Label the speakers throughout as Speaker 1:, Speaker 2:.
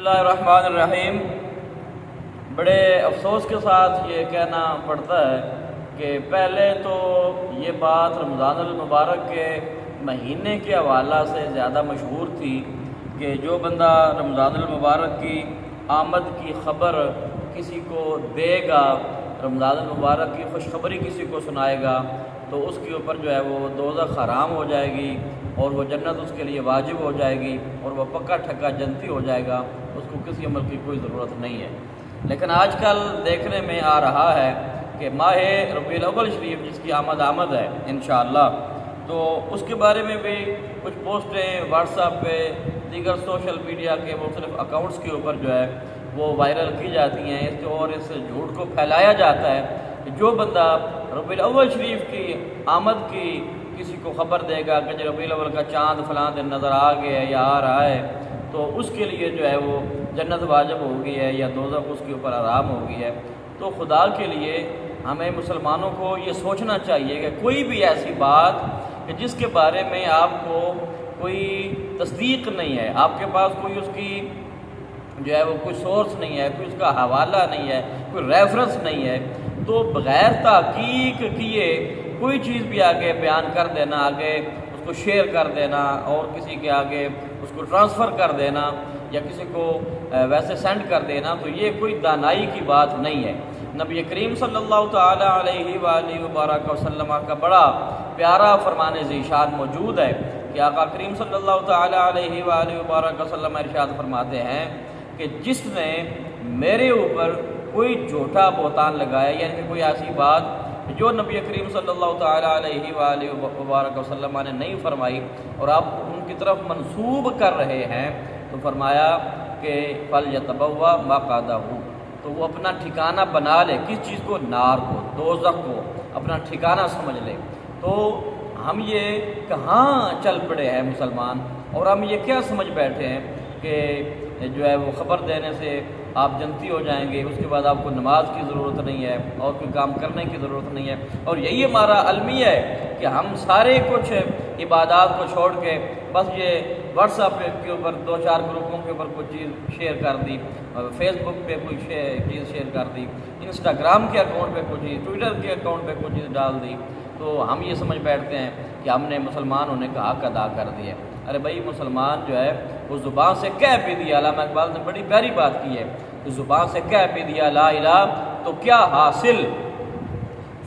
Speaker 1: اللہ الرحمن الرحیم۔ بڑے افسوس کے ساتھ یہ کہنا پڑتا ہے کہ پہلے تو یہ بات رمضان المبارک کے مہینے کے حوالہ سے زیادہ مشہور تھی کہ جو بندہ رمضان المبارک کی آمد کی خبر کسی کو دے گا، رمضان المبارک کی خوشخبری کسی کو سنائے گا، تو اس کے اوپر جو ہے وہ دوزخ حرام ہو جائے گی اور وہ جنت اس کے لیے واجب ہو جائے گی اور وہ پکا ٹھکا جنتی ہو جائے گا، اس کو کسی عمل کی کوئی ضرورت نہیں ہے۔ لیکن آج کل دیکھنے میں آ رہا ہے کہ ماہ ربیع الاول شریف جس کی آمد ہے انشاءاللہ، تو اس کے بارے میں بھی کچھ پوسٹیں واٹس ایپ پہ، دیگر سوشل میڈیا کے مختلف اکاؤنٹس کے اوپر جو ہے وہ وائرل کی جاتی ہیں، اس جھوٹ کو پھیلایا جاتا ہے کہ جو بندہ ربیع الاول شریف کی آمد کی کسی کو خبر دے گا کہ ربیع الاول کا چاند فلاں دن نظر آ گیا ہے یا آ رہا ہے، تو اس کے لیے جو ہے وہ جنت واجب ہو گئی ہے یا دوزخ اس کے اوپر حرام ہو گئی ہے۔ تو خدا کے لیے ہمیں مسلمانوں کو یہ سوچنا چاہیے کہ کوئی بھی ایسی بات کہ جس کے بارے میں آپ کو کوئی تصدیق نہیں ہے، آپ کے پاس کوئی اس کی جو ہے وہ کوئی سورس نہیں ہے، کوئی اس کا حوالہ نہیں ہے، کوئی ریفرنس نہیں ہے، تو بغیر تحقیق کیے کوئی چیز بھی آگے بیان کر دینا، آگے اس کو شیئر کر دینا اور کسی کے آگے اس کو ٹرانسفر کر دینا یا کسی کو ویسے سینڈ کر دینا، تو یہ کوئی دانائی کی بات نہیں ہے۔ نبی کریم صلی اللہ تعالیٰ علیہ وآلہ وبارک وسلم کا بڑا پیارا فرمان ذیشان موجود ہے کہ آقا کریم صلی اللہ تعالیٰ علیہ وآلہ وبارک وسلم ارشاد فرماتے ہیں کہ جس نے میرے اوپر کوئی جھوٹا بہتان لگایا، یعنی کہ کوئی ایسی بات جو نبی کریم صلی اللہ تعالیٰ علیہ وآلہ وبارک وسلم نے نہیں فرمائی اور آپ ان کی طرف منسوب کر رہے ہیں، تو فرمایا کہ فَلْيَتَبَوَّأْ مَقْعَدَهُ، تو وہ اپنا ٹھکانہ بنا لے، کس چیز کو؟ نار کو، دوزخ کو اپنا ٹھکانہ سمجھ لے۔ تو ہم یہ کہاں چل پڑے ہیں مسلمان، اور ہم یہ کیا سمجھ بیٹھے ہیں کہ جو ہے وہ خبر دینے سے آپ جنتی ہو جائیں گے، اس کے بعد آپ کو نماز کی ضرورت نہیں ہے اور کوئی کام کرنے کی ضرورت نہیں ہے، اور یہی ہمارا المیہ ہے کہ ہم سارے کچھ عبادات کو چھوڑ کے بس یہ واٹس ایپ کے اوپر دو چار گروپوں کے اوپر کوئی چیز شیئر کر دی، فیس بک پہ کوئی چیز شیئر کر دی، انسٹاگرام کے اکاؤنٹ پہ کوئی چیز، ٹویٹر کے اکاؤنٹ پہ کوئی چیز ڈال دی، تو ہم یہ سمجھ بیٹھتے ہیں کہ ہم نے مسلمان ہونے کا حق ادا کر دیا۔ ارے بھائی، مسلمان جو ہے وہ زبان سے کہہ بھی دیا، علامہ اقبال نے بڑی پیاری بات کی ہے کہ زبان سے کہہ بھی دیا لا الہ تو کیا حاصل،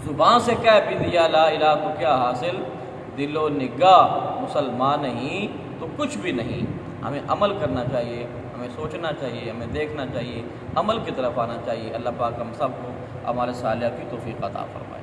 Speaker 1: زبان سے کہہ بھی دیا لا الہ تو کیا حاصل، دل و نگاہ مسلمان نہیں تو کچھ بھی نہیں۔ ہمیں عمل کرنا چاہیے، ہمیں سوچنا چاہیے، ہمیں دیکھنا چاہیے، عمل کی طرف آنا چاہیے۔ اللہ پاک ہم سب کو ہمارے صالحہ کی توفیق عطا فرمائے۔